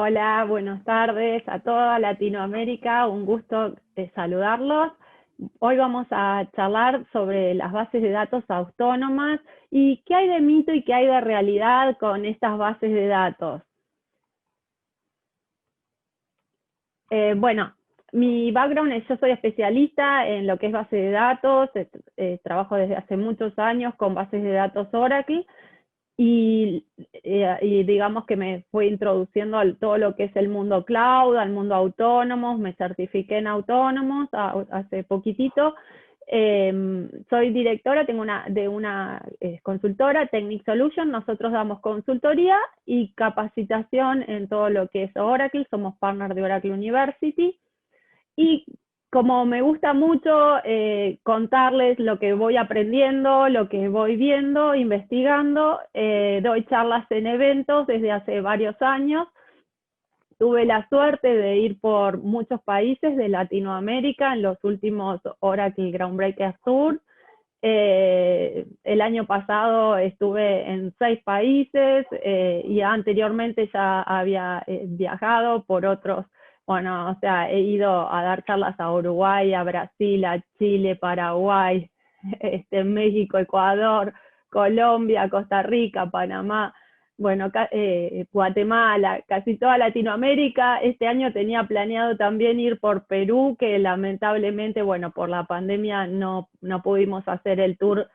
Hola, buenas tardes a toda Latinoamérica, un gusto saludarlos. Hoy vamos a charlar sobre las bases de datos autónomas y qué hay de mito y qué hay de realidad con estas bases de datos. Bueno, mi background es, yo soy especialista en lo que es base de datos, trabajo desde hace muchos años con bases de datos Oracle y digamos que me fue introduciendo a todo lo que es el mundo cloud, al mundo autónomos, me certifiqué en autónomos hace poquitito. Soy directora de una consultora, Technic Solution. Nosotros damos consultoría y capacitación en todo lo que es Oracle, somos partner de Oracle University. Y como me gusta mucho contarles lo que voy aprendiendo, lo que voy viendo, investigando, doy charlas en eventos desde hace varios años. Tuve la suerte de ir por muchos países de Latinoamérica en los últimos Oracle Groundbreaker Tour. El año pasado estuve en 6 países y anteriormente ya había viajado por otros. Bueno, o sea, he ido a dar charlas a Uruguay, a Brasil, a Chile, Paraguay, México, Ecuador, Colombia, Costa Rica, Panamá, bueno, Guatemala, casi toda Latinoamérica. Este año tenía planeado también ir por Perú, que lamentablemente, bueno, por la pandemia no pudimos hacer el tour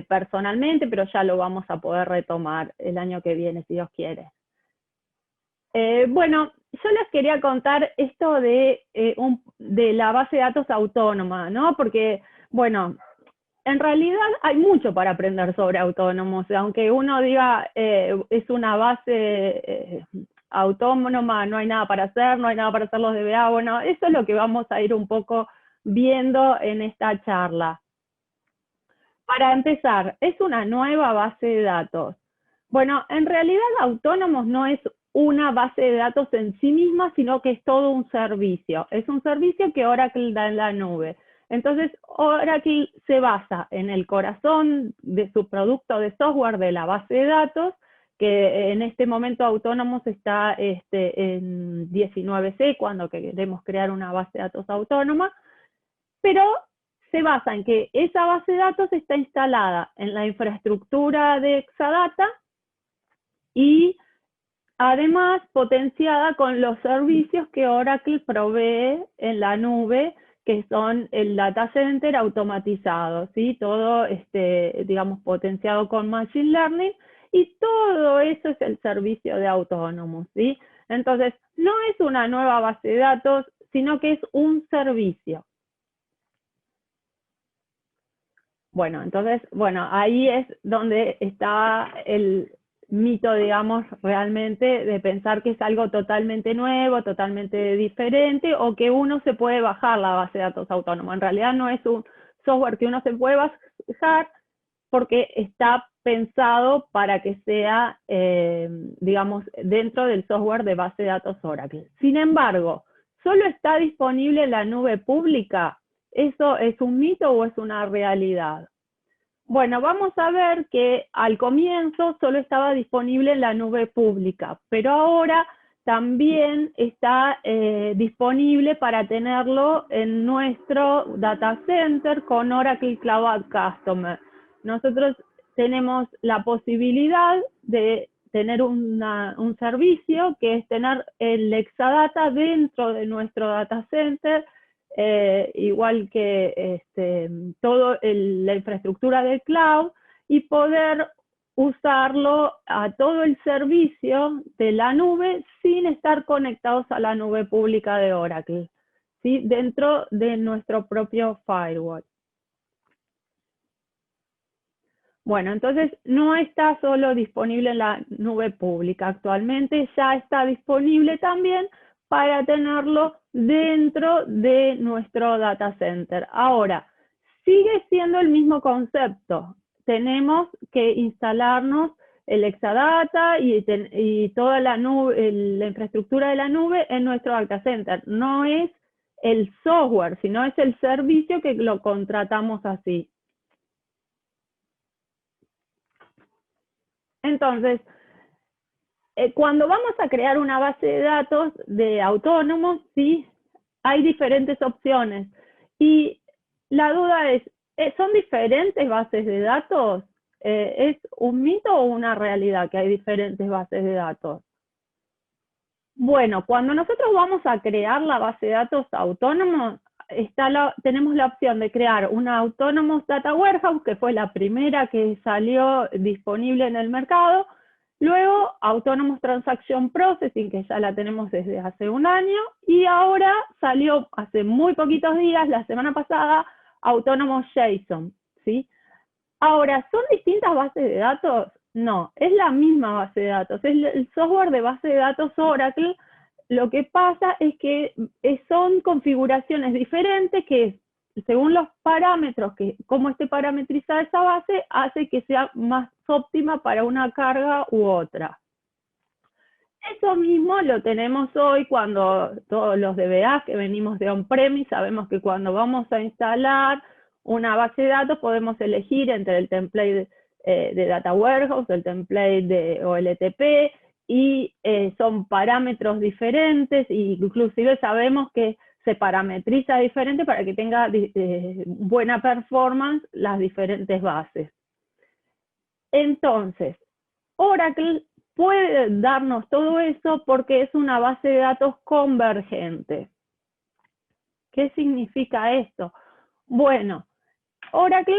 personalmente, pero ya lo vamos a poder retomar el año que viene, si Dios quiere. Bueno, yo les quería contar esto de la base de datos autónoma, ¿no? Porque, bueno, en realidad hay mucho para aprender sobre autónomos, aunque uno diga es una base autónoma, no hay nada para hacer, no hay nada para hacer los DBA. Bueno, eso es lo que vamos a ir un poco viendo en esta charla. Para empezar, es una nueva base de datos. Bueno, en realidad autónomos no es una base de datos en sí misma, sino que es todo un servicio. Es un servicio que Oracle da en la nube. Entonces, Oracle se basa en el corazón de su producto de software de la base de datos, que en este momento Autónomos está en 19C, cuando queremos crear una base de datos autónoma, pero se basa en que esa base de datos está instalada en la infraestructura de Exadata y además potenciada con los servicios que Oracle provee en la nube, que son el data center automatizado, ¿sí? Todo, digamos, potenciado con Machine Learning, y todo eso es el servicio de Autónomos, ¿sí? Entonces, no es una nueva base de datos, sino que es un servicio. Bueno, entonces, bueno, ahí es donde está el mito, digamos, realmente de pensar que es algo totalmente nuevo, totalmente diferente, o que uno se puede bajar la base de datos autónoma. En realidad no es un software que uno se puede bajar porque está pensado para que sea, digamos, dentro del software de base de datos Oracle. Sin embargo, solo está disponible en la nube pública. ¿Eso es un mito o es una realidad? Bueno, vamos a ver que al comienzo solo estaba disponible en la nube pública, pero ahora también está disponible para tenerlo en nuestro data center con Oracle Cloud Customer. Nosotros tenemos la posibilidad de tener un servicio que es tener el Exadata dentro de nuestro data center, igual que toda la infraestructura del cloud, y poder usarlo a todo el servicio de la nube sin estar conectados a la nube pública de Oracle, ¿sí? Dentro de nuestro propio firewall. Bueno, entonces no está solo disponible en la nube pública, actualmente ya está disponible también para tenerlo dentro de nuestro data center. Ahora, sigue siendo el mismo concepto. Tenemos que instalarnos el Exadata y toda la nube, la infraestructura de la nube en nuestro data center. No es el software, sino es el servicio que lo contratamos así. Entonces, cuando vamos a crear una base de datos de autónomos, sí, hay diferentes opciones. Y la duda es, ¿son diferentes bases de datos? ¿Es un mito o una realidad que hay diferentes bases de datos? Bueno, cuando nosotros vamos a crear la base de datos autónomos, tenemos la opción de crear una Autonomous Data Warehouse, que fue la primera que salió disponible en el mercado. Luego, Autonomous Transaction Processing, que ya la tenemos desde hace un año. Y ahora salió hace muy poquitos días, la semana pasada, Autonomous JSON, ¿sí? Ahora, ¿son distintas bases de datos? No, es la misma base de datos. Es el software de base de datos Oracle. Lo que pasa es que son configuraciones diferentes que, según los parámetros, cómo esté parametrizada esa base, hace que sea más óptima para una carga u otra. Eso mismo lo tenemos hoy cuando todos los DBA que venimos de on-premise, sabemos que cuando vamos a instalar una base de datos podemos elegir entre el template de Data Warehouse, el template de OLTP, y son parámetros diferentes, e inclusive sabemos que se parametriza diferente para que tenga buena performance las diferentes bases. Entonces, Oracle puede darnos todo eso porque es una base de datos convergente. ¿Qué significa esto? Bueno, Oracle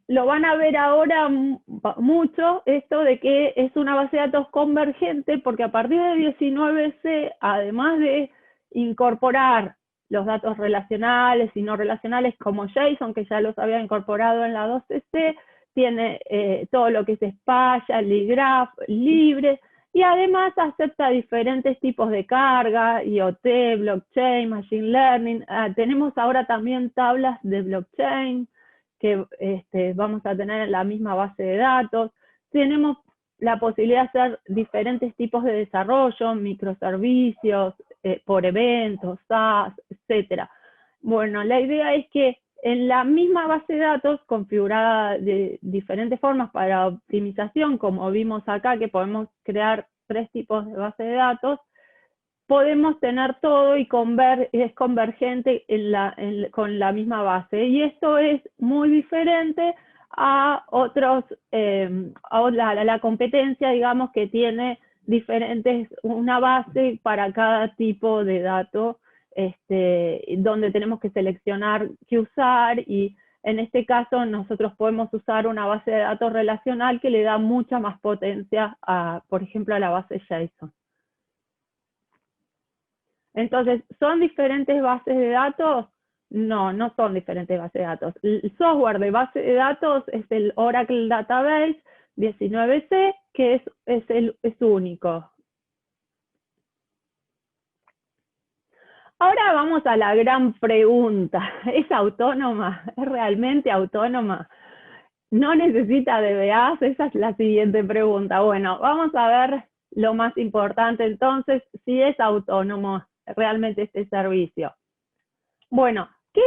lo van a ver ahora mucho, esto de que es una base de datos convergente, porque a partir de 19C, además de incorporar los datos relacionales y no relacionales como JSON, que ya los había incorporado en la 12C, tiene todo lo que es Spatial y Graph libre, y además acepta diferentes tipos de carga, IoT, blockchain, machine learning. Tenemos ahora también tablas de blockchain que vamos a tener en la misma base de datos. Tenemos la posibilidad de hacer diferentes tipos de desarrollo, microservicios, por eventos, SaaS, etc. Bueno, la idea es que en la misma base de datos, configurada de diferentes formas para optimización, como vimos acá, que podemos crear 3 tipos de base de datos, podemos tener todo y es convergente con la misma base. Y esto es muy diferente a otros, a la competencia, digamos, que tiene una base para cada tipo de dato, donde tenemos que seleccionar qué usar, y en este caso nosotros podemos usar una base de datos relacional que le da mucha más potencia, por ejemplo, a la base JSON. Entonces, ¿son diferentes bases de datos? No, no son diferentes bases de datos. El software de base de datos es el Oracle Database 19C, que es único. Ahora vamos a la gran pregunta. ¿Es autónoma? ¿Es realmente autónoma? ¿No necesita DBAs? Esa es la siguiente pregunta. Bueno, vamos a ver lo más importante entonces, si es autónomo realmente este servicio. Bueno, ¿qué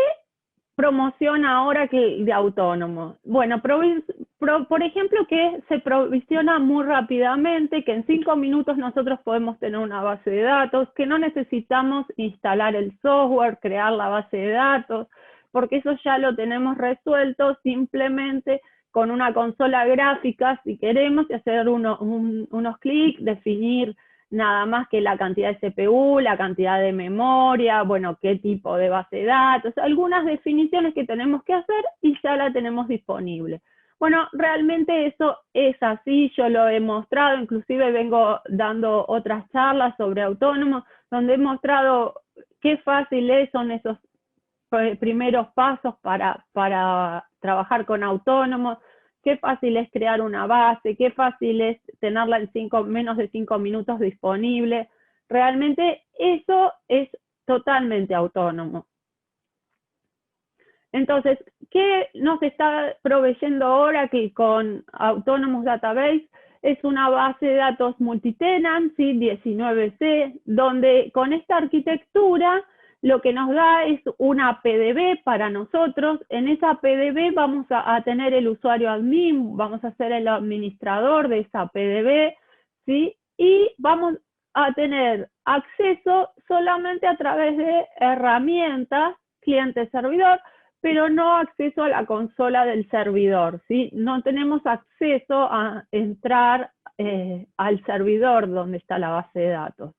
promociona ahora de autónomo? Bueno, por ejemplo, que se provisiona muy rápidamente, que en 5 minutos nosotros podemos tener una base de datos, que no necesitamos instalar el software, crear la base de datos, porque eso ya lo tenemos resuelto simplemente con una consola gráfica, si queremos, y hacer unos clics, definir nada más que la cantidad de CPU, la cantidad de memoria, bueno, qué tipo de base de datos, algunas definiciones que tenemos que hacer y ya la tenemos disponible. Bueno, realmente eso es así, yo lo he mostrado, inclusive vengo dando otras charlas sobre autónomos, donde he mostrado qué fáciles son esos primeros pasos para trabajar con autónomos, qué fácil es crear una base, qué fácil es tenerla en menos de 5 minutos disponible. Realmente eso es totalmente autónomo. Entonces, ¿qué nos está proveyendo ahora que con Autonomous Database? Es una base de datos multitenant, ¿sí? 19C, donde con esta arquitectura lo que nos da es una PDB para nosotros. En esa PDB vamos a tener el usuario admin, vamos a ser el administrador de esa PDB, ¿sí? y vamos a tener acceso solamente a través de herramientas cliente-servidor, pero no acceso a la consola del servidor, ¿sí? No tenemos acceso a entrar al servidor donde está la base de datos.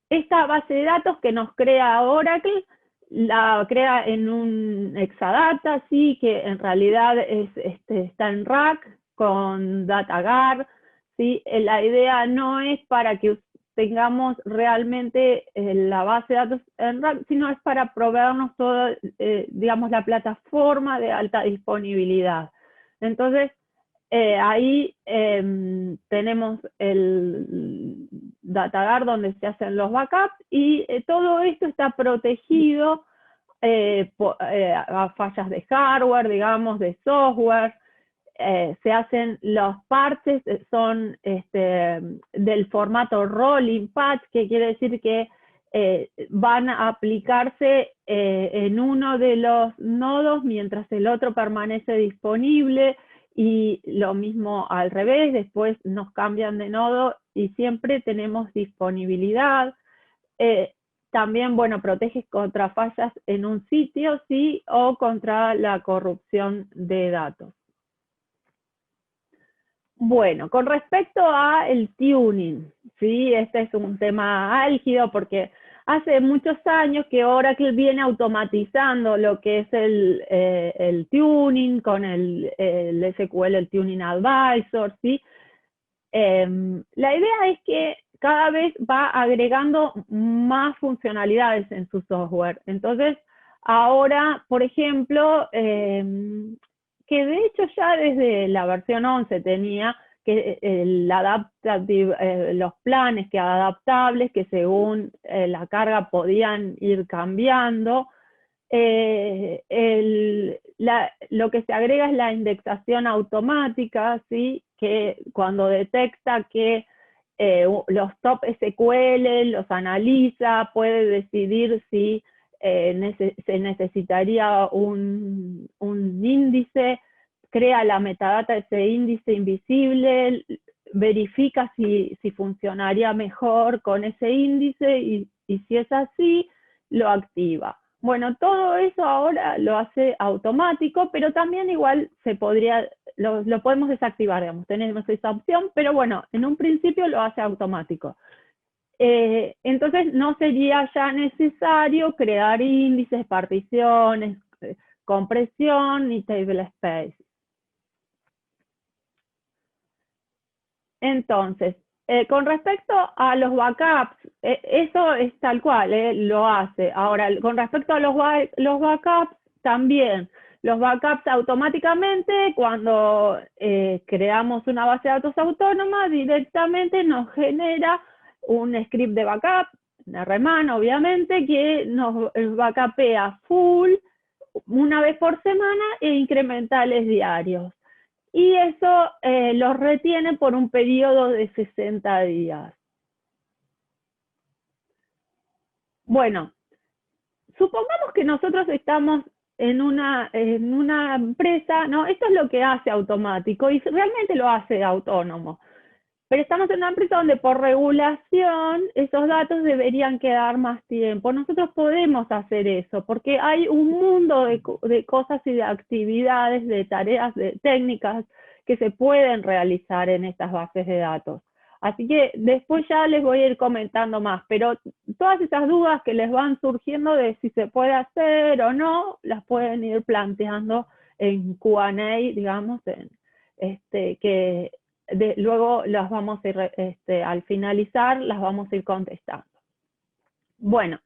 Esta base de datos que nos crea Oracle, la crea en un Exadata, ¿sí? Que en realidad está en rack con DataGuard, ¿sí? La idea no es para que tengamos realmente la base de datos en rack, sino es para proveernos toda, digamos, la plataforma de alta disponibilidad. Entonces, ahí tenemos el DataGuard donde se hacen los backups y todo esto está protegido a fallas de hardware, digamos, de software. Se hacen los parches, son del formato rolling patch, que quiere decir que van a aplicarse en uno de los nodos mientras el otro permanece disponible, y lo mismo al revés, después nos cambian de nodo y siempre tenemos disponibilidad. También, bueno, protege contra fallas en un sitio, sí, o contra la corrupción de datos. Bueno, con respecto a el tuning, ¿sí? Este es un tema álgido porque hace muchos años que Oracle viene automatizando lo que es el tuning con el SQL, el Tuning Advisor, ¿sí? La idea es que cada vez va agregando más funcionalidades en su software. Entonces, ahora, por ejemplo, que de hecho ya desde la versión 11 tenía que los planes que adaptables, que según la carga podían ir cambiando. Lo que se agrega es la indexación automática, ¿sí? Que cuando detecta que los top SQL los analiza, puede decidir si se necesitaría un índice, crea la metadata de ese índice invisible, verifica si funcionaría mejor con ese índice y si es así, lo activa. Bueno, todo eso ahora lo hace automático, pero también igual se podría, lo podemos desactivar, digamos, tenemos esa opción, pero bueno, en un principio lo hace automático. Entonces no sería ya necesario crear índices, particiones, compresión y table space. Entonces, con respecto a los backups, eso es tal cual, lo hace. Ahora, con respecto a los backups, también. Los backups automáticamente, cuando creamos una base de datos autónoma, directamente nos genera un script de backup, una RMAN, obviamente, que nos backupea full una vez por semana e incrementales diarios. Y eso los retiene por un periodo de 60 días. Bueno, supongamos que nosotros estamos en una empresa, ¿no? Esto es lo que hace automático y realmente lo hace autónomo. Pero estamos en una empresa donde por regulación esos datos deberían quedar más tiempo. Nosotros podemos hacer eso porque hay un mundo de cosas y de actividades, de tareas, de técnicas que se pueden realizar en estas bases de datos. Así que después ya les voy a ir comentando más, pero todas esas dudas que les van surgiendo de si se puede hacer o no, las pueden ir planteando en Q&A, digamos, que luego las vamos a ir, al finalizar, las vamos a ir contestando. Bueno,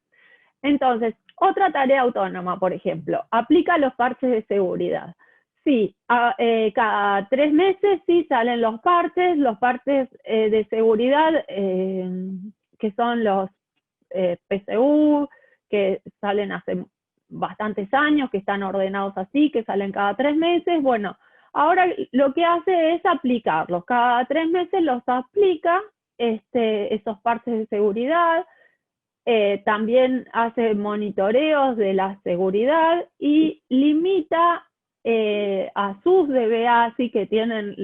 entonces, otra tarea autónoma, por ejemplo, aplica los parches de seguridad. Sí, cada 3 meses sí salen los parches de seguridad, que son los PCU, que salen hace bastantes años, que están ordenados así, que salen cada 3 meses. Bueno, ahora lo que hace es aplicarlos. Cada 3 meses los aplica esos parches de seguridad. También hace monitoreos de la seguridad y limita a sus DBA, así que tienen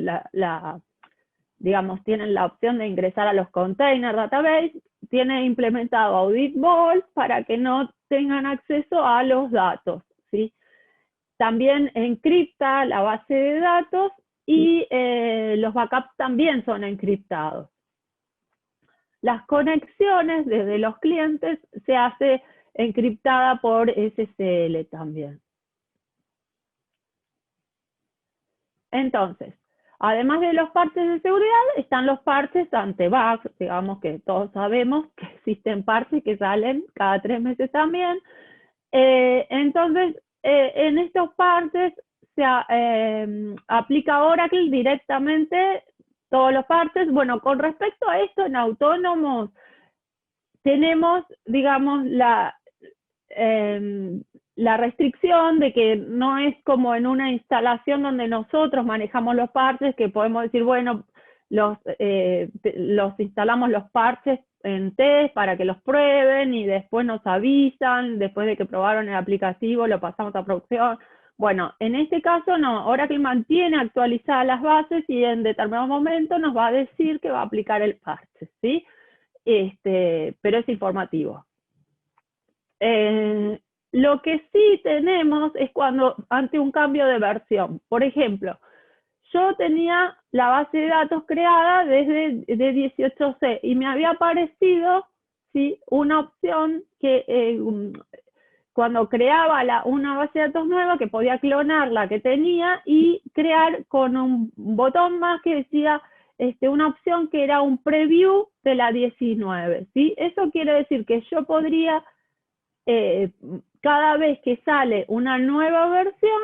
digamos, tienen la opción de ingresar a los container database, tiene implementado Audit Vault para que no tengan acceso a los datos, ¿sí? También encripta la base de datos y los backups también son encriptados. Las conexiones desde los clientes se hace encriptada por SSL también. Entonces, además de los parches de seguridad, están los parches anti-bugs, digamos que todos sabemos que existen parches que salen cada 3 meses también. Entonces, en estos parches se aplica Oracle directamente todos los parches. Bueno, con respecto a esto, en autónomos tenemos, digamos, la restricción de que no es como en una instalación donde nosotros manejamos los parches, que podemos decir, bueno, los instalamos los parches en test para que los prueben y después nos avisan, después de que probaron el aplicativo lo pasamos a producción. Bueno, en este caso no, Oracle mantiene actualizadas las bases y en determinado momento nos va a decir que va a aplicar el parche, ¿sí? Pero es informativo. Lo que sí tenemos es cuando ante un cambio de versión. Por ejemplo, yo tenía la base de datos creada desde de 18C y me había aparecido, ¿sí?, una opción que cuando creaba una base de datos nueva, que podía clonar la que tenía y crear con un botón más que decía una opción que era un preview de la 19, ¿sí? Eso quiere decir que yo podría, cada vez que sale una nueva versión,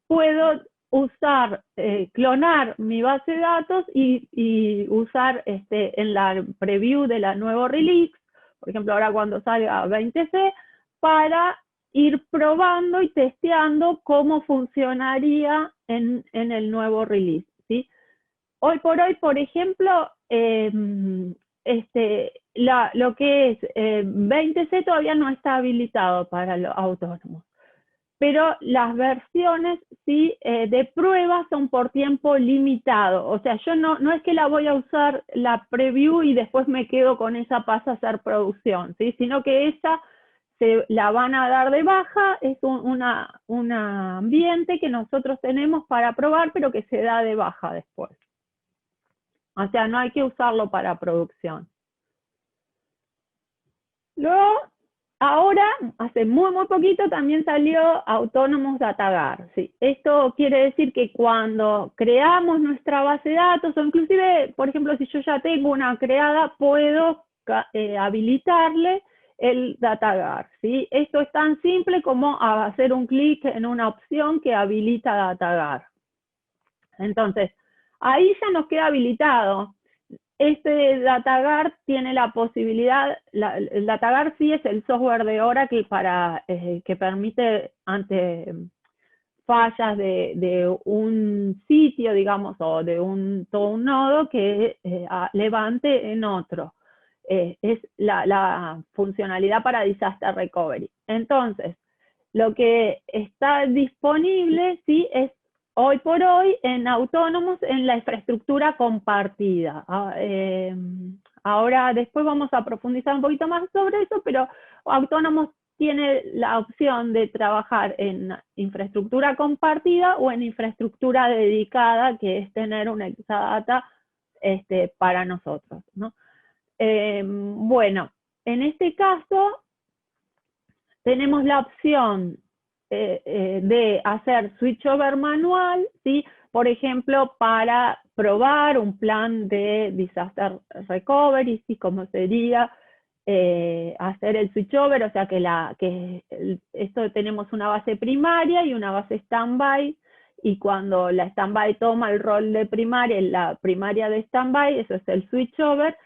puedo usar, clonar mi base de datos y usar en la preview de la nuevo release, por ejemplo, ahora cuando salga 20C, para ir probando y testeando cómo funcionaría en el nuevo release, ¿sí? Hoy por hoy, por ejemplo, lo que es 20C todavía no está habilitado para los autónomos, pero las versiones sí de prueba son por tiempo limitado. O sea, yo no es que la voy a usar la preview y después me quedo con esa, pasa a ser producción, ¿sí? Sino que esa se la van a dar de baja, es un ambiente que nosotros tenemos para probar, pero que se da de baja después. O sea, no hay que usarlo para producción. Luego, ahora, hace muy poquito, también salió Autónomos DataGuard, ¿sí? Esto quiere decir que cuando creamos nuestra base de datos, o inclusive, por ejemplo, si yo ya tengo una creada, puedo habilitarle el DataGuard, ¿sí? Esto es tan simple como hacer un clic en una opción que habilita DataGuard. Entonces, ahí ya nos queda habilitado. Este DataGuard tiene la posibilidad, el DataGuard sí es el software de Oracle para, que permite ante fallas de un sitio, digamos, o de todo un nodo que levante en otro. Es la funcionalidad para Disaster Recovery. Entonces, lo que está disponible, sí, es hoy por hoy en autónomos en la infraestructura compartida. Ahora, después vamos a profundizar un poquito más sobre eso, pero autónomos tiene la opción de trabajar en infraestructura compartida o en infraestructura dedicada, que es tener una Exadata para nosotros, ¿no? Bueno, en este caso tenemos la opción de hacer switchover manual, ¿sí? Por ejemplo, para probar un plan de disaster recovery, ¿sí? Como sería hacer el switchover, o sea que esto tenemos una base primaria y una base standby, y cuando la standby toma el rol de primaria, la primaria de standby, eso es el switchover,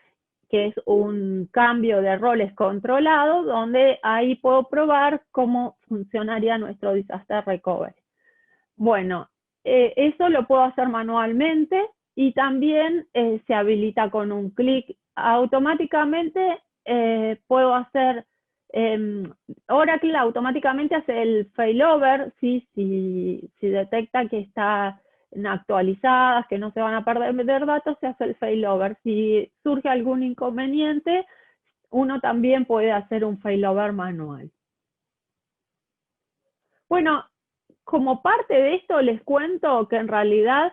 que es un cambio de roles controlado, donde ahí puedo probar cómo funcionaría nuestro disaster recovery. Bueno, eso lo puedo hacer manualmente y también se habilita con un clic. Automáticamente puedo hacer, Oracle automáticamente hace el failover, ¿sí? Si detecta que está actualizadas, que no se van a perder datos, se hace el failover. Si surge algún inconveniente, uno también puede hacer un failover manual. Bueno, como parte de esto les cuento que en realidad,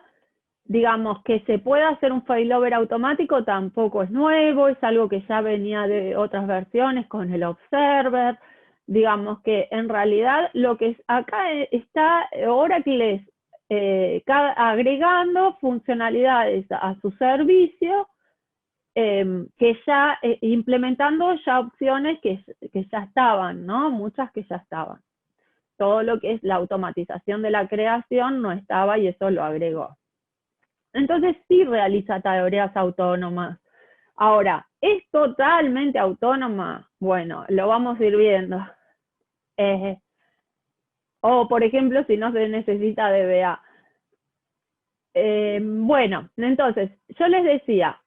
digamos, que se pueda hacer un failover automático tampoco es nuevo, es algo que ya venía de otras versiones con el Observer. Digamos que en realidad lo que acá está Oracle es agregando funcionalidades a su servicio, que ya implementando ya opciones que ya estaban, ¿no? Muchas que ya estaban. Todo lo que es la automatización de la creación no estaba y eso lo agregó. Entonces sí realiza tareas autónomas. Ahora, ¿es totalmente autónoma? Bueno, lo vamos a ir viendo. O, por ejemplo, si no se necesita DBA. Bueno, entonces, yo les decía,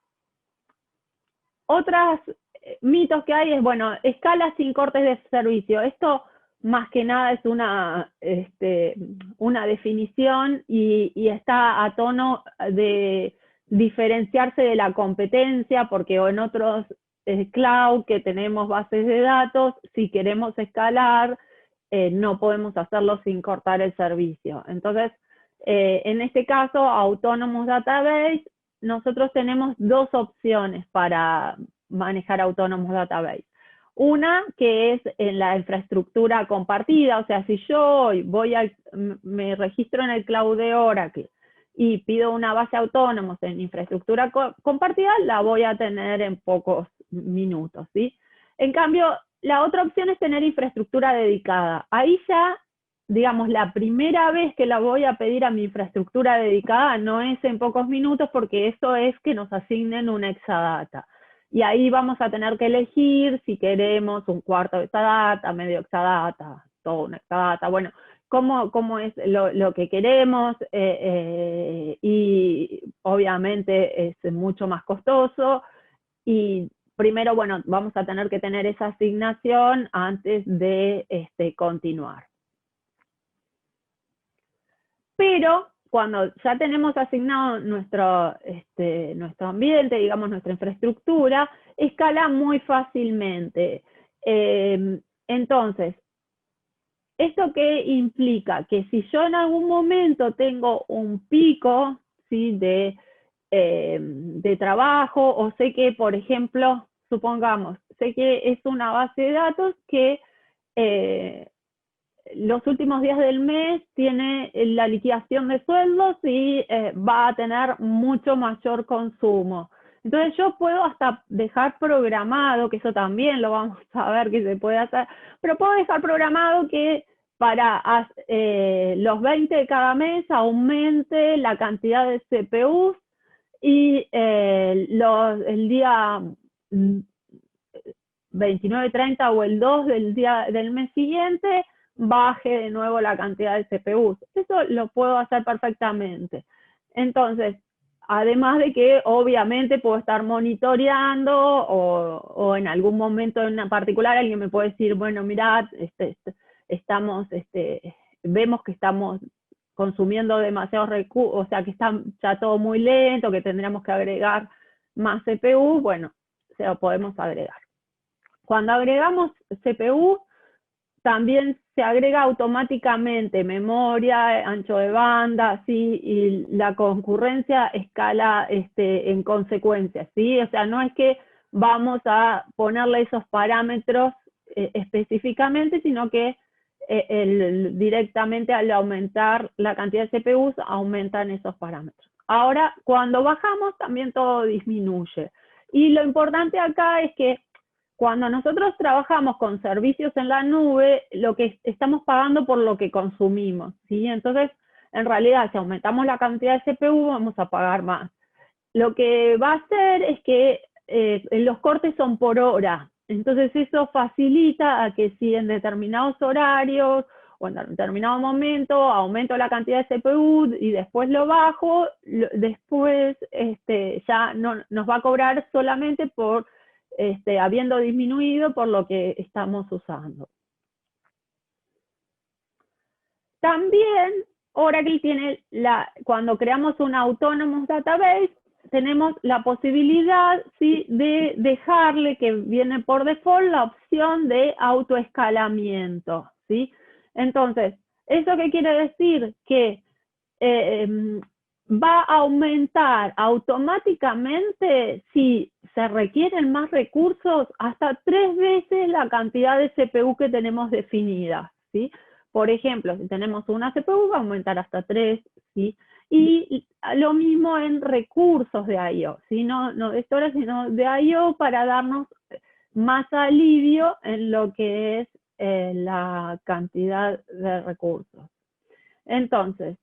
otros mitos que hay es, bueno, escala sin cortes de servicio. Esto más que nada es una definición y está a tono de diferenciarse de la competencia, porque en otros cloud que tenemos bases de datos, si queremos escalar, no podemos hacerlo sin cortar el servicio. Entonces, en este caso, Autonomous Database, nosotros tenemos dos opciones para manejar Autonomous Database. Una que es en la infraestructura compartida, o sea, si yo me registro en el cloud de Oracle y pido una base autónoma en infraestructura compartida, la voy a tener en pocos minutos, ¿sí? En cambio, la otra opción es tener infraestructura dedicada. Ahí ya, digamos, la primera vez que la voy a pedir a mi infraestructura dedicada no es en pocos minutos, porque eso es que nos asignen una exadata. Y ahí vamos a tener que elegir si queremos un cuarto de exadata, medio exadata, toda una exadata. Bueno, cómo es lo que queremos, y obviamente es mucho más costoso. Y primero, bueno, vamos a tener que tener esa asignación antes de continuar. Pero cuando ya tenemos asignado nuestro ambiente, digamos, nuestra infraestructura, escala muy fácilmente. Entonces, ¿esto qué implica? Que si yo en algún momento tengo un pico, ¿sí?, de trabajo, o sé que, por ejemplo, supongamos, sé que es una base de datos que los últimos días del mes tiene la liquidación de sueldos y va a tener mucho mayor consumo. Entonces yo puedo hasta dejar programado, que eso también lo vamos a ver que se puede hacer, pero puedo dejar programado que para los 20 de cada mes aumente la cantidad de CPUs y el día 29, 30 o el 2 del mes siguiente baje de nuevo la cantidad de CPUs. Eso lo puedo hacer perfectamente. Entonces, además de que obviamente puedo estar monitoreando o en algún momento en particular alguien me puede decir, bueno, mirad, vemos que estamos consumiendo demasiados recursos, o sea, que está ya todo muy lento, que tendríamos que agregar más CPU, bueno, se lo podemos agregar. Cuando agregamos CPU, también se agrega automáticamente memoria, ancho de banda, ¿sí? Y la concurrencia escala en consecuencia, ¿sí? O sea, no es que vamos a ponerle esos parámetros específicamente, sino que directamente al aumentar la cantidad de CPUs, aumentan esos parámetros. Ahora, cuando bajamos, también todo disminuye. Y lo importante acá es que cuando nosotros trabajamos con servicios en la nube, lo que estamos pagando por lo que consumimos, ¿sí? Entonces, en realidad, si aumentamos la cantidad de CPU, vamos a pagar más. Lo que va a hacer es que los cortes son por hora. Entonces, eso facilita a que si en determinados horarios o en determinado momento aumento la cantidad de CPU y después lo bajo, después ya no, nos va a cobrar solamente por habiendo disminuido por lo que estamos usando. También Oracle tiene cuando creamos un Autonomous Database, tenemos la posibilidad, ¿sí?, de dejarle, que viene por default, la opción de autoescalamiento, ¿sí? Entonces, ¿eso qué quiere decir? Que va a aumentar automáticamente, si se requieren más recursos, hasta 3 veces la cantidad de CPU que tenemos definida, ¿sí? Por ejemplo, si tenemos una CPU, va a aumentar hasta 3, ¿sí? Y lo mismo en recursos de I/O, ¿sí? No de storage, sino de I/O, para darnos más alivio en lo que es la cantidad de recursos. Entonces,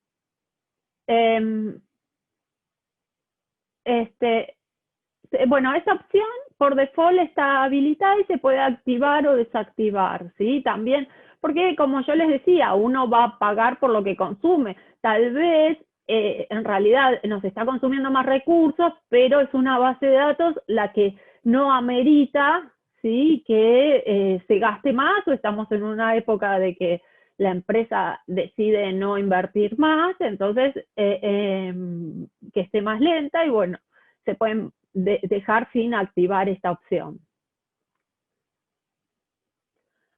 bueno, esa opción por default está habilitada y se puede activar o desactivar, ¿sí? También, porque como yo les decía, uno va a pagar por lo que consume. Tal vez en realidad nos está consumiendo más recursos, pero es una base de datos la que no amerita, ¿sí?, que se gaste más, o estamos en una época de que la empresa decide no invertir más, entonces que esté más lenta, y bueno, se pueden dejar sin activar esta opción.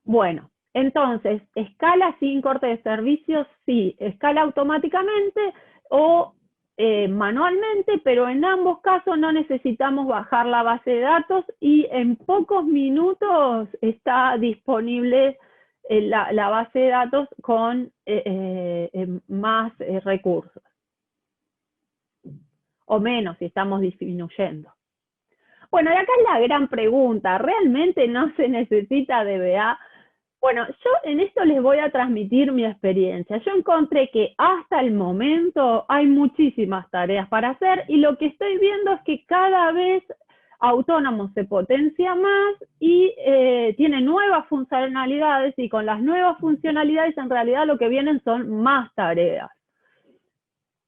Bueno, entonces, ¿escala sin corte de servicios? Sí, escala automáticamente o manualmente, pero en ambos casos no necesitamos bajar la base de datos, y en pocos minutos está disponible la base de datos con más recursos, o menos si estamos disminuyendo. Bueno, y acá es la gran pregunta, ¿realmente no se necesita DBA? Bueno, yo en esto les voy a transmitir mi experiencia. Yo encontré que hasta el momento hay muchísimas tareas para hacer, y lo que estoy viendo es que cada vez Autónomo se potencia más y tiene nuevas funcionalidades, y con las nuevas funcionalidades en realidad lo que vienen son más tareas.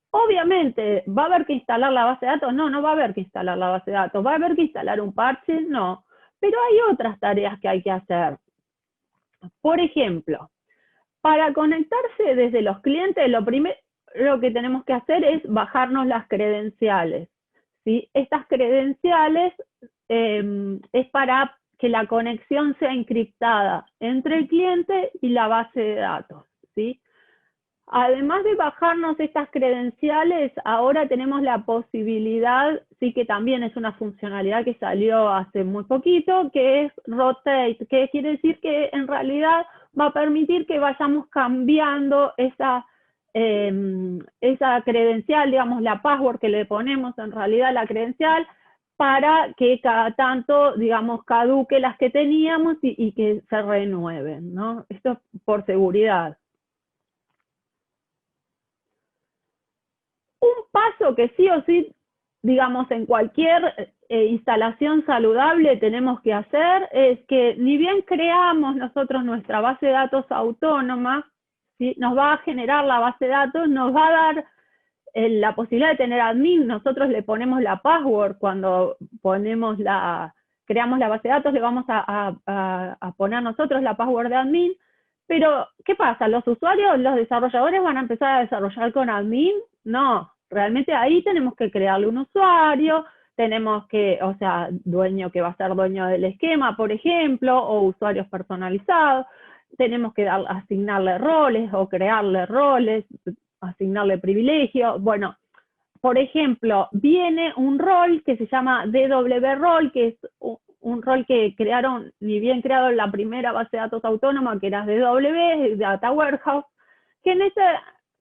Obviamente, ¿va a haber que instalar la base de datos? No, no va a haber que instalar la base de datos. ¿Va a haber que instalar un parche? No. Pero hay otras tareas que hay que hacer. Por ejemplo, para conectarse desde los clientes, lo primero que tenemos que hacer es bajarnos las credenciales, ¿sí? Estas credenciales es para que la conexión sea encriptada entre el cliente y la base de datos, ¿sí? Además de bajarnos estas credenciales, ahora tenemos la posibilidad, sí, que también es una funcionalidad que salió hace muy poquito, que es Rotate, que quiere decir que en realidad va a permitir que vayamos cambiando esa credencial, digamos, la password que le ponemos en realidad a la credencial, para que cada tanto, digamos, caduque las que teníamos y que se renueven, ¿no? Esto es por seguridad. Un paso que sí o sí, digamos, en cualquier instalación saludable tenemos que hacer, es que ni bien creamos nosotros nuestra base de datos autónoma, ¿sí?, nos va a generar la base de datos, nos va a dar la posibilidad de tener admin. Nosotros le ponemos la password cuando creamos la base de datos, le vamos a poner nosotros la password de admin. Pero, ¿qué pasa? ¿Los usuarios, los desarrolladores van a empezar a desarrollar con admin? No, realmente ahí tenemos que crearle un usuario, tenemos que, o sea, dueño que va a ser dueño del esquema, por ejemplo, o usuarios personalizados. Tenemos que asignarle roles o crearle roles, asignarle privilegios. Bueno, por ejemplo, viene un rol que se llama DW Role, que es un rol que crearon, ni bien creado en la primera base de datos autónoma, que era DW, Data Warehouse, que en ese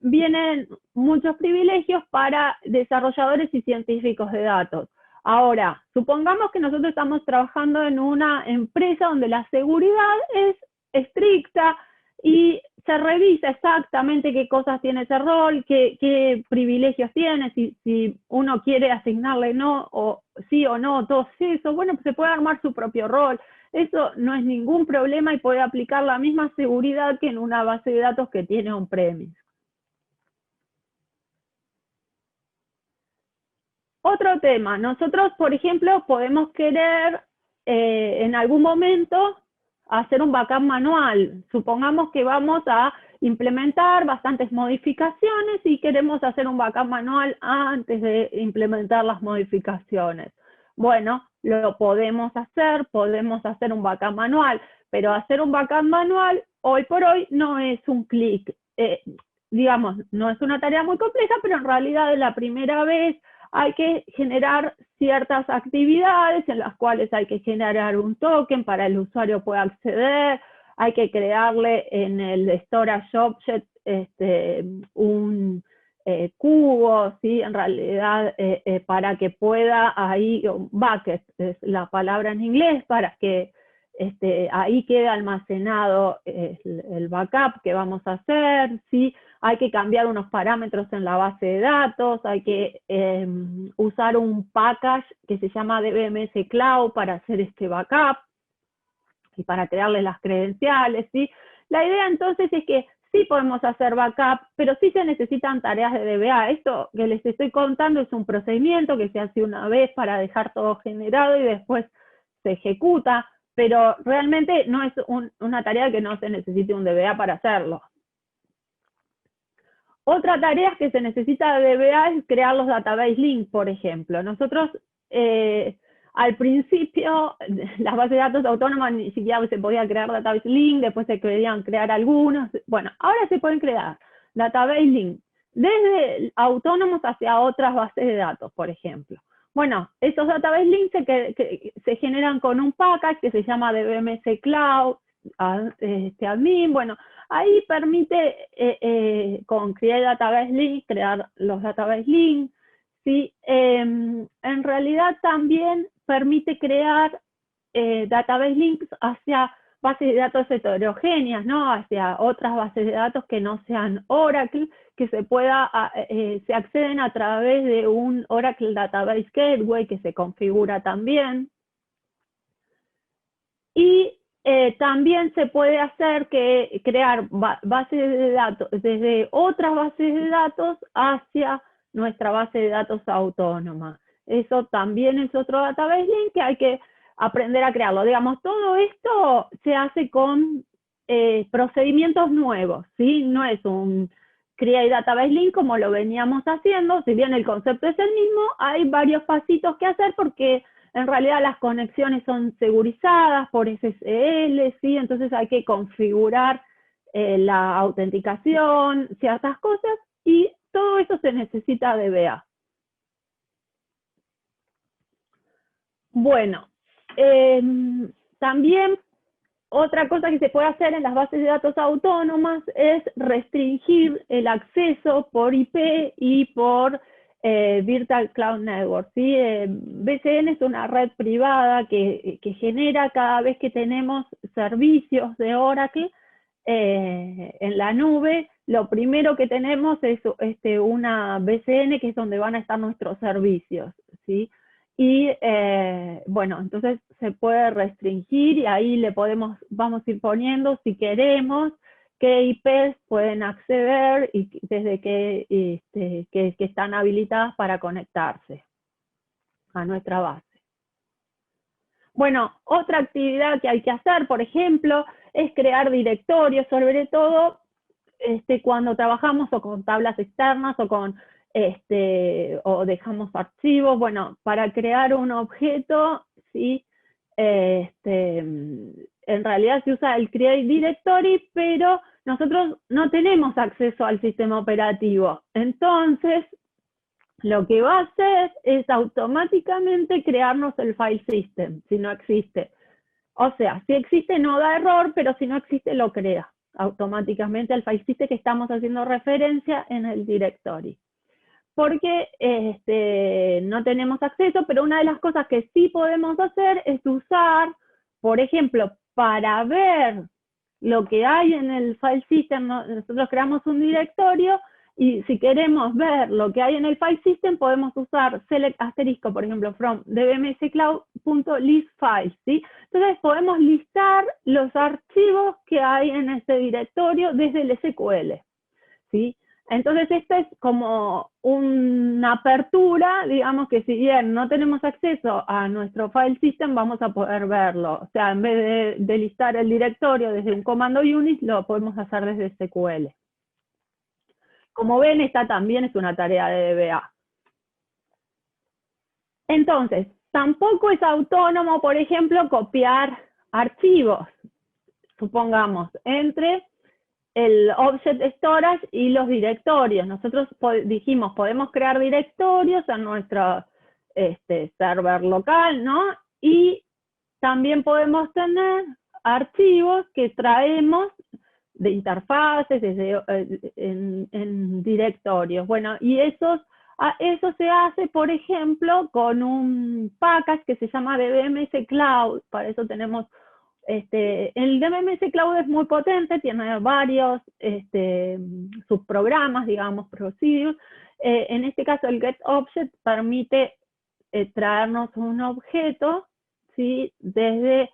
vienen muchos privilegios para desarrolladores y científicos de datos. Ahora, supongamos que nosotros estamos trabajando en una empresa donde la seguridad es estricta y se revisa exactamente qué cosas tiene ese rol, qué privilegios tiene, si uno quiere asignarle no, o sí o no, todo eso. Bueno, pues se puede armar su propio rol. Eso no es ningún problema y puede aplicar la misma seguridad que en una base de datos que tiene on-premise. Otro tema, nosotros, por ejemplo, podemos querer en algún momento hacer un backup manual. Supongamos que vamos a implementar bastantes modificaciones y queremos hacer un backup manual antes de implementar las modificaciones. Bueno, lo podemos hacer un backup manual, pero hacer un backup manual hoy por hoy no es un clic. Digamos, no es una tarea muy compleja, pero en realidad la primera vez hay que generar ciertas actividades en las cuales hay que generar un token para el usuario pueda acceder, hay que crearle en el storage object un cubo, ¿sí? En realidad para que pueda ahí, bucket es la palabra en inglés, para que ahí quede almacenado el backup que vamos a hacer, ¿sí? Hay que cambiar unos parámetros en la base de datos, hay que usar un package que se llama DBMS Cloud para hacer este backup y para crearle las credenciales, ¿sí? La idea entonces es que sí podemos hacer backup, pero sí se necesitan tareas de DBA. Esto que les estoy contando es un procedimiento que se hace una vez para dejar todo generado y después se ejecuta, pero realmente no es una tarea que no se necesite un DBA para hacerlo. Otra tarea que se necesita de DBA es crear los database links, por ejemplo. Nosotros al principio las bases de datos autónomas ni siquiera se podía crear database link, después se querían crear algunos. Bueno, ahora se pueden crear database link desde autónomos hacia otras bases de datos, por ejemplo. Bueno, esos database links se generan con un package que se llama DBMS Cloud, admin. Bueno, ahí permite con Create Database Link crear los database links, ¿sí? En realidad también permite crear database links hacia bases de datos heterogéneas, ¿no? Hacia otras bases de datos que no sean Oracle, que se acceden a través de un Oracle Database Gateway que se configura también. Y también se puede hacer crear bases de datos desde otras bases de datos hacia nuestra base de datos autónoma. Eso también es otro database link que hay que aprender a crearlo. Digamos, todo esto se hace con procedimientos nuevos, ¿sí? No es un create database link como lo veníamos haciendo, si bien el concepto es el mismo, hay varios pasitos que hacer porque en realidad las conexiones son segurizadas por SSL, ¿sí? Entonces hay que configurar la autenticación, ciertas cosas, y todo eso se necesita DBA. Bueno, también otra cosa que se puede hacer en las bases de datos autónomas es restringir el acceso por IP y por Virtual Cloud Network, ¿sí? VCN es una red privada que genera cada vez que tenemos servicios de Oracle en la nube. Lo primero que tenemos es una VCN que es donde van a estar nuestros servicios, ¿sí? Y bueno, entonces se puede restringir y ahí vamos a ir poniendo si queremos qué IPs pueden acceder y desde que están habilitadas para conectarse a nuestra base. Bueno, otra actividad que hay que hacer, por ejemplo, es crear directorios, sobre todo cuando trabajamos o con tablas externas o con o dejamos archivos. Bueno, para crear un objeto, ¿sí? En realidad se usa el Create Directory, pero nosotros no tenemos acceso al sistema operativo. Entonces, lo que va a hacer es automáticamente crearnos el file system, si no existe. O sea, si existe no da error, pero si no existe lo crea automáticamente el file system que estamos haciendo referencia en el directory. Porque no tenemos acceso, pero una de las cosas que sí podemos hacer es usar, por ejemplo, para ver lo que hay en el file system, nosotros creamos un directorio y si queremos ver lo que hay en el file system, podemos usar select asterisco, por ejemplo, from dbmscloud.listFiles, ¿sí? Entonces podemos listar los archivos que hay en este directorio desde el SQL, ¿sí? Entonces, esta es como una apertura, digamos que si bien no tenemos acceso a nuestro file system, vamos a poder verlo. O sea, en vez de listar el directorio desde un comando unit, lo podemos hacer desde SQL. Como ven, esta también es una tarea de DBA. Entonces, tampoco es autónomo, por ejemplo, copiar archivos, supongamos, entre el Object Storage y los directorios. Nosotros dijimos, podemos crear directorios en nuestro server local, ¿no? Y también podemos tener archivos que traemos de interfaces en directorios. Bueno, y eso se hace, por ejemplo, con un package que se llama DBMS Cloud. Para eso tenemos el DBMS Cloud es muy potente, tiene varios subprogramas, digamos, procedures. En este caso, el getObject permite traernos un objeto, ¿sí? Desde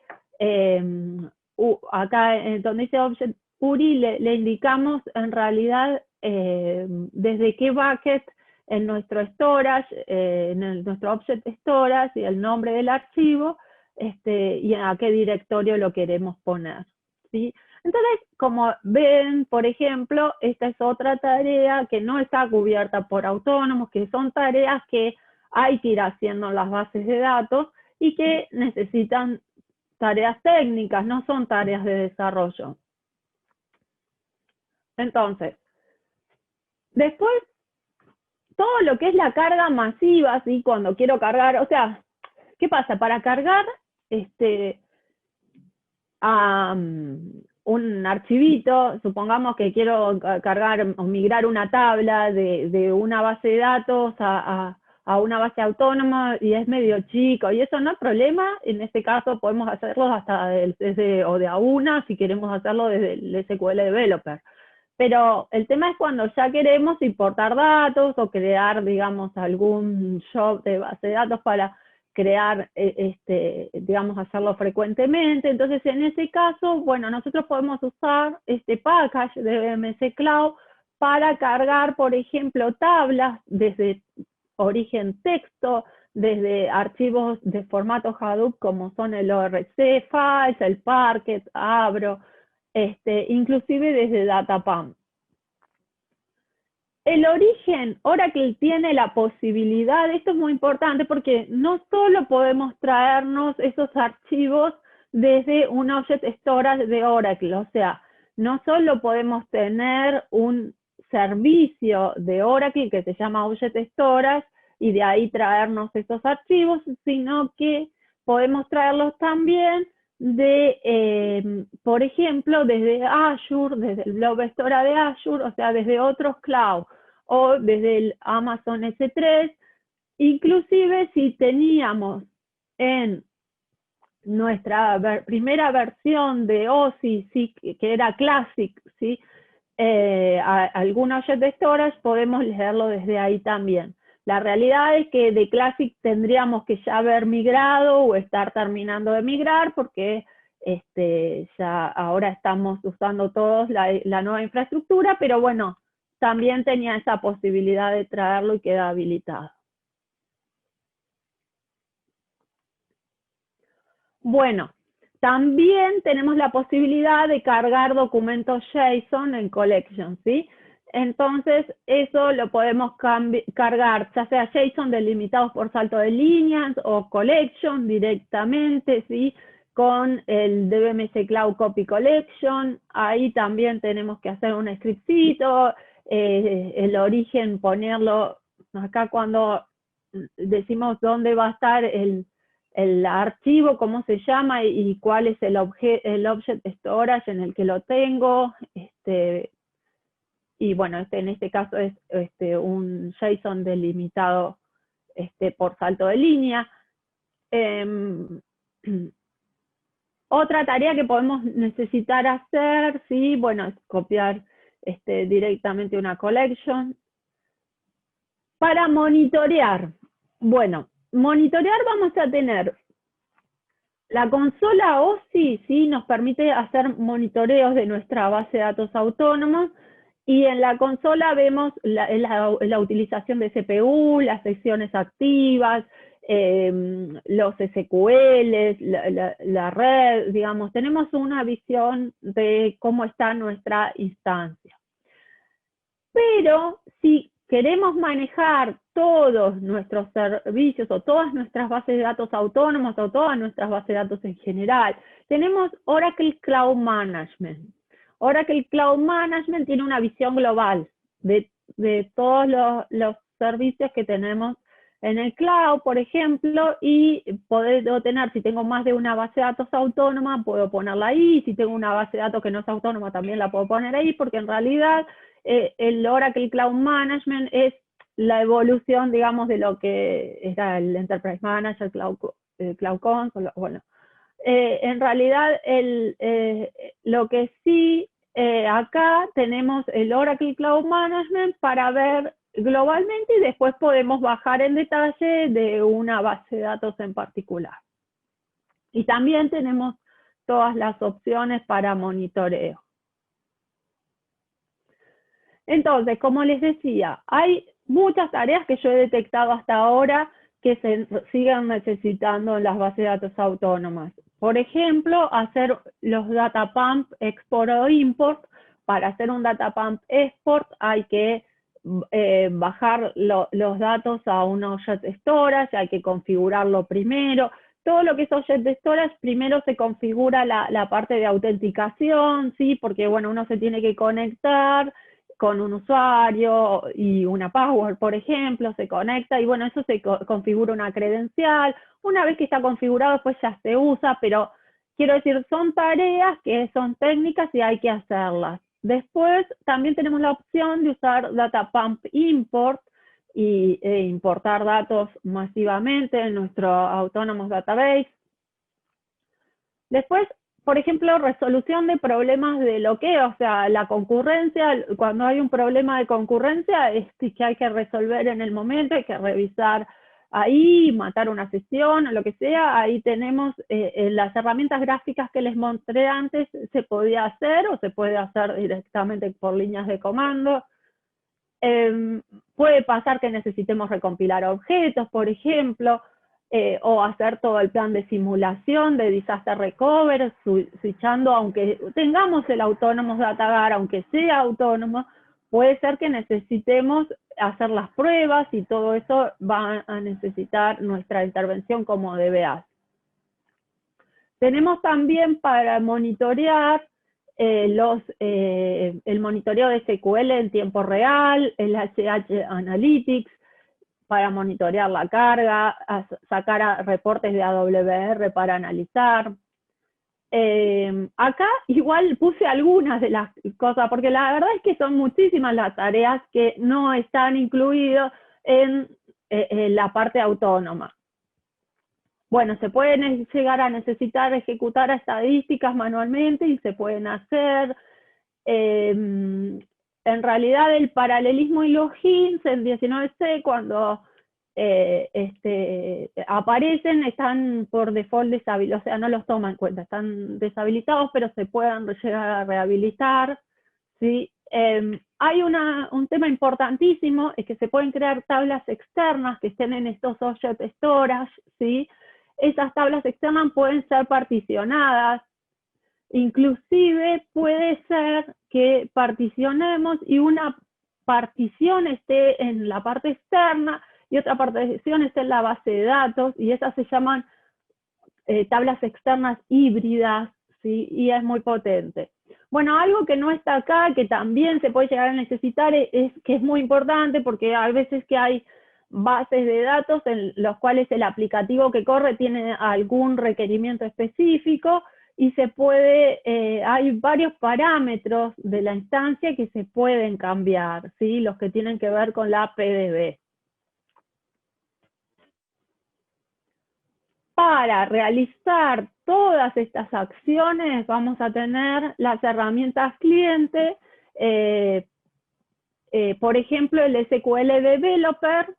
acá, donde dice Object URI, le indicamos en realidad desde qué bucket en nuestro storage, nuestro Object Storage y el nombre del archivo, y a qué directorio lo queremos poner, ¿sí? Entonces, como ven, por ejemplo, esta es otra tarea que no está cubierta por autónomos, que son tareas que hay que ir haciendo en las bases de datos y que necesitan tareas técnicas, no son tareas de desarrollo. Entonces, después, todo lo que es la carga masiva, ¿sí? Cuando quiero cargar, o sea, ¿qué pasa? Para cargar un archivito, supongamos que quiero cargar o migrar una tabla de una base de datos a una base autónoma y es medio chico, y eso no es problema. En este caso podemos hacerlo hasta o de a una, si queremos hacerlo desde el SQL Developer. Pero el tema es cuando ya queremos importar datos o crear, digamos, algún job de base de datos para crear, digamos, hacerlo frecuentemente. Entonces, en ese caso, bueno, nosotros podemos usar este package de BMS Cloud para cargar, por ejemplo, tablas desde origen texto, desde archivos de formato Hadoop como son el ORC Files, el Parquet, Abro, inclusive desde DataPump. El origen, Oracle tiene la posibilidad, esto es muy importante porque no solo podemos traernos esos archivos desde un Object Storage de Oracle, o sea, no solo podemos tener un servicio de Oracle que se llama Object Storage y de ahí traernos esos archivos, sino que podemos traerlos también por ejemplo, desde Azure, desde el Blob Storage de Azure, o sea, desde otros cloud, o desde el Amazon S3, inclusive si teníamos en nuestra primera versión de OSI, ¿sí? Que era Classic, ¿sí? Algún Object Storage, podemos leerlo desde ahí también. La realidad es que de Classic tendríamos que ya haber migrado o estar terminando de migrar porque ya ahora estamos usando todos la nueva infraestructura, pero bueno, también tenía esa posibilidad de traerlo y queda habilitado. Bueno, también tenemos la posibilidad de cargar documentos JSON en Collection, ¿sí? Entonces, eso lo podemos cargar, ya sea JSON delimitados por salto de líneas o Collection directamente, ¿sí? Con el DBMS Cloud Copy Collection. Ahí también tenemos que hacer un scriptcito, el origen ponerlo acá cuando decimos dónde va a estar el archivo, cómo se llama y cuál es el Object Storage en el que lo tengo. Y bueno, en este caso es un JSON delimitado por salto de línea. Otra tarea que podemos necesitar hacer, sí, bueno, es copiar directamente una collection. Para monitorear, bueno, monitorear vamos a tener la consola OSI, ¿sí? Nos permite hacer monitoreos de nuestra base de datos autónomos Y en la consola vemos la utilización de CPU, las secciones activas, los SQLs, la red, digamos, tenemos una visión de cómo está nuestra instancia. Pero si queremos manejar todos nuestros servicios o todas nuestras bases de datos autónomas o todas nuestras bases de datos en general, tenemos Oracle Cloud Management. Oracle Cloud Management tiene una visión global de todos los servicios que tenemos en el cloud, por ejemplo, y puedo tener, si tengo más de una base de datos autónoma, puedo ponerla ahí. Si tengo una base de datos que no es autónoma, también la puedo poner ahí, porque en realidad el Oracle Cloud Management es la evolución, digamos, de lo que era el Enterprise Manager, Cloud Console, bueno. En realidad, lo que sí, acá tenemos el Oracle Cloud Management para ver globalmente y después podemos bajar en detalle de una base de datos en particular. Y también tenemos todas las opciones para monitoreo. Entonces, como les decía, hay muchas tareas que yo he detectado hasta ahora que se siguen necesitando en las bases de datos autónomas. Por ejemplo, hacer los data pump export o import. Para hacer un data pump export hay que bajar los datos a un object storage, hay que configurarlo primero. Todo lo que es object storage, primero se configura la parte de autenticación, ¿sí? Porque, bueno, uno se tiene que conectar con un usuario y una password, por ejemplo, se conecta y bueno, eso se configura una credencial. Una vez que está configurado, después ya se usa, pero quiero decir, son tareas que son técnicas y hay que hacerlas. Después también tenemos la opción de usar Data Pump Import e importar datos masivamente en nuestro Autonomous Database. Después, por ejemplo, resolución de problemas de bloqueo, o sea, la concurrencia. Cuando hay un problema de concurrencia, es que hay que resolver en el momento, hay que revisar ahí, matar una sesión o lo que sea. Ahí tenemos las herramientas gráficas que les mostré antes, se podía hacer o se puede hacer directamente por líneas de comando. Puede pasar que necesitemos recompilar objetos, por ejemplo, o hacer todo el plan de simulación de disaster recovery, switchando, aunque tengamos el Autonomous Data Guard, aunque sea autónomo, puede ser que necesitemos hacer las pruebas y todo eso va a necesitar nuestra intervención como DBA. Tenemos también para monitorear el monitoreo de SQL en tiempo real, el HH Analytics, para monitorear la carga, sacar reportes de AWR para analizar. Acá igual puse algunas de las cosas, porque la verdad es que son muchísimas las tareas que no están incluidas en la parte autónoma. Bueno, se pueden llegar a necesitar ejecutar estadísticas manualmente y se pueden hacer. En realidad el paralelismo y los hints en 19C cuando aparecen están por default deshabilitados, o sea, no los toman en cuenta, están deshabilitados, pero se pueden llegar a rehabilitar, ¿sí? Hay un tema importantísimo, es que se pueden crear tablas externas que estén en estos object storage, ¿sí? Esas tablas externas pueden ser particionadas, inclusive puede ser que particionemos y una partición esté en la parte externa y otra partición esté en la base de datos, y esas se llaman tablas externas híbridas, ¿sí? Y es muy potente. Bueno, algo que no está acá, que también se puede llegar a necesitar, es que es muy importante porque hay veces que hay bases de datos en los cuales el aplicativo que corre tiene algún requerimiento específico y se puede, hay varios parámetros de la instancia que se pueden cambiar, ¿sí? Los que tienen que ver con la PDB. Para realizar todas estas acciones vamos a tener las herramientas cliente, por ejemplo el SQL Developer,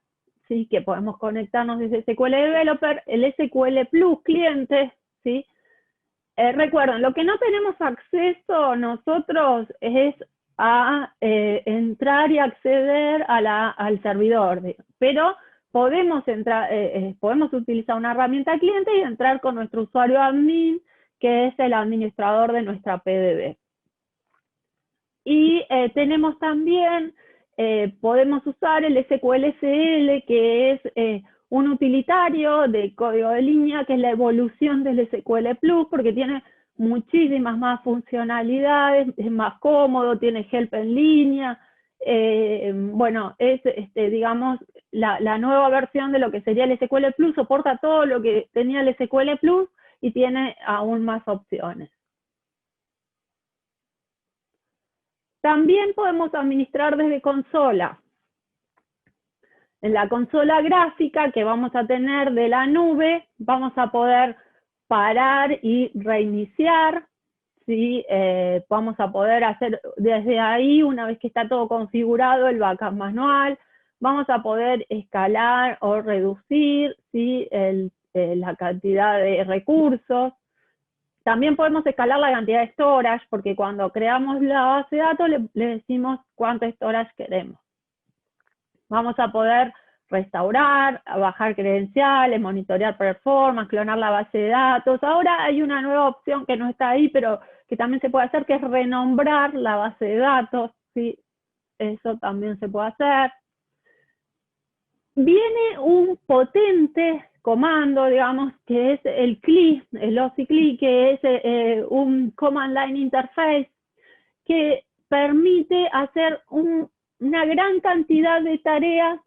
¿sí? Que podemos conectarnos desde SQL Developer, el SQL Plus cliente, ¿sí? Recuerden, lo que no tenemos acceso nosotros es a entrar y acceder al servidor, pero podemos podemos utilizar una herramienta cliente y entrar con nuestro usuario admin, que es el administrador de nuestra PDB. Y tenemos también, podemos usar el SQL-SL, que es un utilitario de código de línea, que es la evolución del SQL Plus, porque tiene muchísimas más funcionalidades, es más cómodo, tiene help en línea. Bueno, es, digamos, la nueva versión de lo que sería el SQL Plus, soporta todo lo que tenía el SQL Plus y tiene aún más opciones. También podemos administrar desde consola. En la consola gráfica que vamos a tener de la nube, vamos a poder parar y reiniciar, ¿sí? Vamos a poder hacer desde ahí, una vez que está todo configurado, el backup manual, vamos a poder escalar o reducir, ¿sí? La cantidad de recursos. También podemos escalar la cantidad de storage, porque cuando creamos la base de datos le decimos cuánto storage queremos. Vamos a poder restaurar, bajar credenciales, monitorear performance, clonar la base de datos. Ahora hay una nueva opción que no está ahí, pero que también se puede hacer, que es renombrar la base de datos, ¿sí? Eso también se puede hacer. Viene un potente comando, digamos, que es el CLI, el OSI CLI, que es un Command Line Interface, que permite hacer una gran cantidad de tareas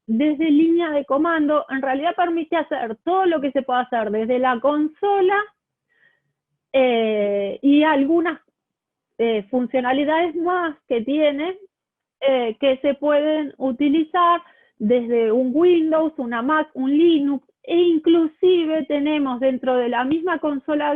desde línea de comando. En realidad permite hacer todo lo que se puede hacer desde la consola y algunas funcionalidades más que tiene que se pueden utilizar desde un Windows, una Mac, un Linux, e inclusive tenemos dentro de la misma consola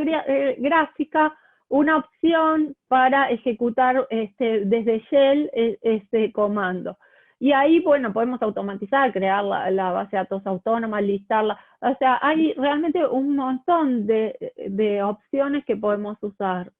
gráfica una opción para ejecutar desde Shell este comando. Y ahí, bueno, podemos automatizar, crear la base de datos autónoma, listarla. O sea, hay realmente un montón de opciones que podemos usar.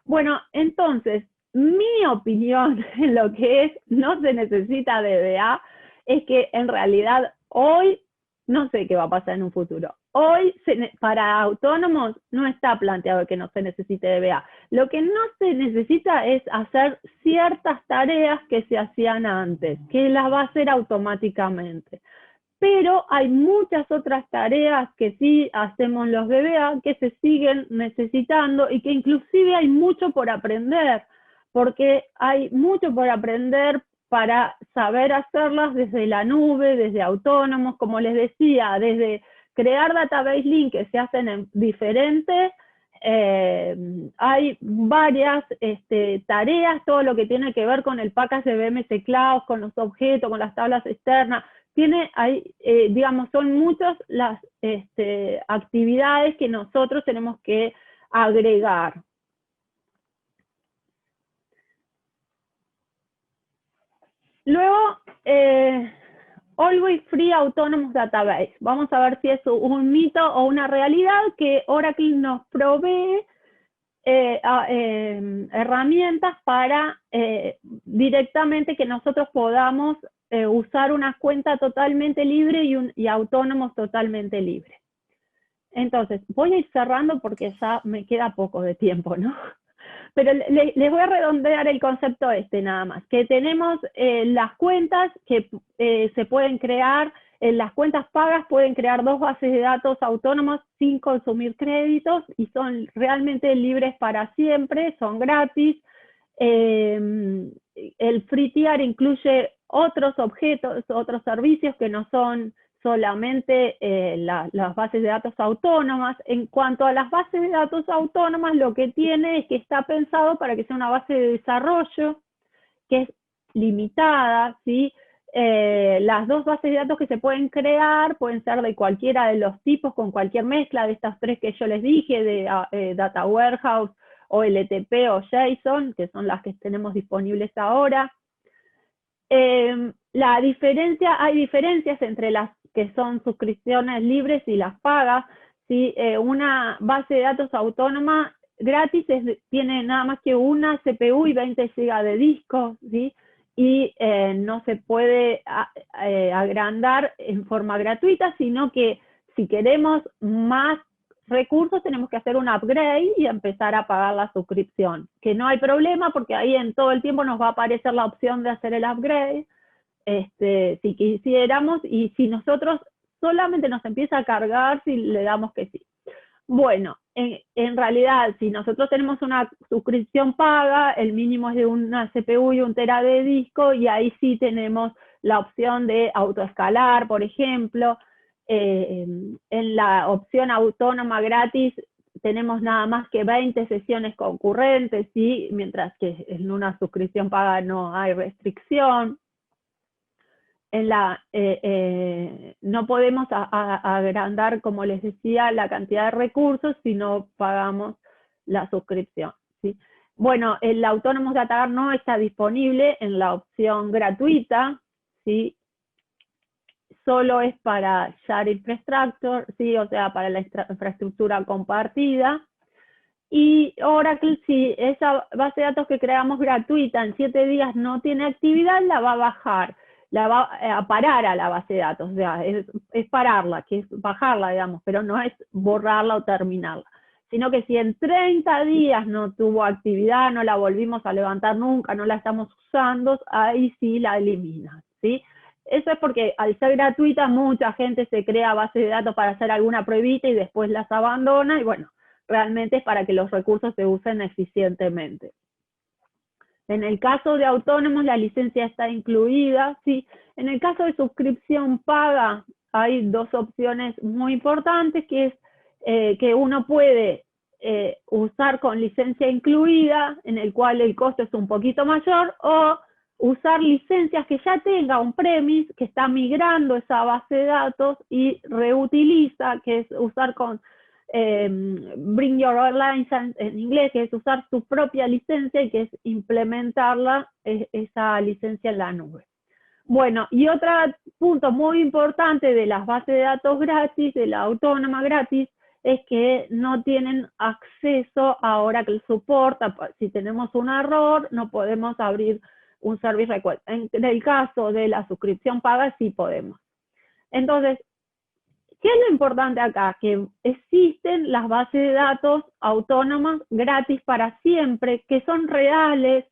Bueno, entonces, mi opinión en lo que es no se necesita DBA es que en realidad hoy, no sé qué va a pasar en un futuro. Hoy, para autónomos, no está planteado que no se necesite DBA. Lo que no se necesita es hacer ciertas tareas que se hacían antes, que las va a hacer automáticamente. Pero hay muchas otras tareas que sí hacemos los DBA que se siguen necesitando y que inclusive hay mucho por aprender, porque hay mucho por aprender para saber hacerlas desde la nube, desde autónomos, como les decía, desde crear database link que se hacen en diferentes, hay varias tareas, todo lo que tiene que ver con el package de BMS Cloud, con los objetos, con las tablas externas, tiene ahí, digamos, son muchas las actividades que nosotros tenemos que agregar. Luego, Always Free Autonomous Database. Vamos a ver si es un mito o una realidad que Oracle nos provee herramientas para directamente que nosotros podamos usar una cuenta totalmente libre y autónomos totalmente libres. Entonces, voy a ir cerrando porque ya me queda poco de tiempo, ¿no? Pero les voy a redondear el concepto nada más, que tenemos las cuentas que se pueden crear, en las cuentas pagas pueden crear 2 bases de datos autónomas sin consumir créditos y son realmente libres para siempre, son gratis. El free tier incluye otros objetos, otros servicios que no son solamente las bases de datos autónomas. En cuanto a las bases de datos autónomas, lo que tiene es que está pensado para que sea una base de desarrollo que es limitada, ¿sí? Las 2 bases de datos que se pueden crear pueden ser de cualquiera de los tipos, con cualquier mezcla de estas 3 que yo les dije, de Data Warehouse, o LTP o JSON, que son las que tenemos disponibles ahora. Hay diferencias entre las que son suscripciones libres y las pagas, ¿sí? Una base de datos autónoma gratis tiene nada más que una CPU y 20 GB de disco, ¿sí? Y no se puede agrandar en forma gratuita, sino que si queremos más recursos tenemos que hacer un upgrade y empezar a pagar la suscripción. Que no hay problema porque ahí en todo el tiempo nos va a aparecer la opción de hacer el upgrade, si quisiéramos, y si nosotros solamente nos empieza a cargar si le damos que sí. Bueno, en realidad, si nosotros tenemos una suscripción paga, el mínimo es de una CPU y 1 TB de disco, y ahí sí tenemos la opción de autoescalar, por ejemplo. En la opción autónoma gratis tenemos nada más que 20 sesiones concurrentes, ¿sí? Mientras que en una suscripción paga no hay restricción. No podemos agrandar, como les decía, la cantidad de recursos si no pagamos la suscripción, ¿sí? Bueno, el Autonomous Data Guard no está disponible en la opción gratuita, ¿sí? Solo es para Share Infrastructure, ¿sí? O sea, para la infraestructura compartida. Y Oracle, si esa base de datos que creamos gratuita en 7 días no tiene actividad, la va a bajar, la va a parar a la base de datos, o sea, es pararla, que es bajarla, digamos, pero no es borrarla o terminarla, sino que si en 30 días no tuvo actividad, no la volvimos a levantar nunca, no la estamos usando, ahí sí la elimina, ¿sí? Eso es porque al ser gratuita mucha gente se crea base de datos para hacer alguna pruebita y después las abandona, y bueno, realmente es para que los recursos se usen eficientemente. En el caso de autónomos, la licencia está incluida, ¿sí? En el caso de suscripción paga, hay dos opciones muy importantes, que es que uno puede usar con licencia incluida, en el cual el costo es un poquito mayor, o usar licencias que ya tenga un premise, que está migrando esa base de datos y reutiliza, que es usar con bring your own license en inglés, que es usar su propia licencia y que es implementarla, esa licencia en la nube. Bueno, y otro punto muy importante de las bases de datos gratis, de la autónoma gratis, es que no tienen acceso a Oracle Support. Si tenemos un error, no podemos abrir un service request. En el caso de la suscripción paga, sí podemos. Entonces, ¿qué es lo importante acá? Que existen las bases de datos autónomas gratis para siempre, que son reales,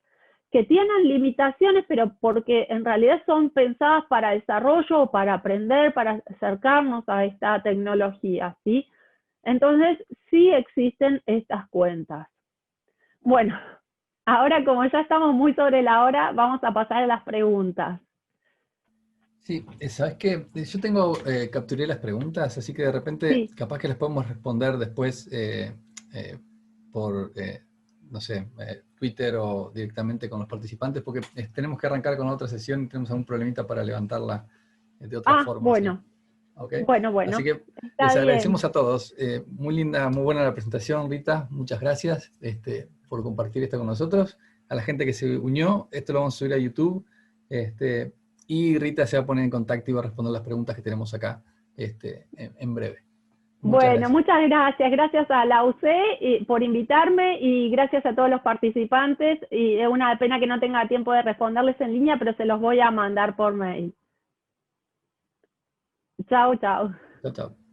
que tienen limitaciones, pero porque en realidad son pensadas para desarrollo o para aprender, para acercarnos a esta tecnología, ¿sí? Entonces, sí existen estas cuentas. Bueno, ahora como ya estamos muy sobre la hora, vamos a pasar a las preguntas. Sí, sabes que yo capturé las preguntas, así que de repente Sí. capaz que les podemos responder después por, no sé, Twitter o directamente con los participantes, porque tenemos que arrancar con otra sesión y tenemos algún problemita para levantarla de otra forma. Bueno. ¿Sí? ¿Okay? Bueno. Así que Está les bien. agradecemos a todos. Muy linda, muy buena la presentación, Rita. Muchas gracias por compartir esto con nosotros. A la gente que se unió, esto lo vamos a subir a YouTube. Y Rita se va a poner en contacto y va a responder las preguntas que tenemos acá en breve. Muchas gracias. Gracias a la UC por invitarme y gracias a todos los participantes. Y es una pena que no tenga tiempo de responderles en línea, pero se los voy a mandar por mail. Chao, chao. Chao, chao.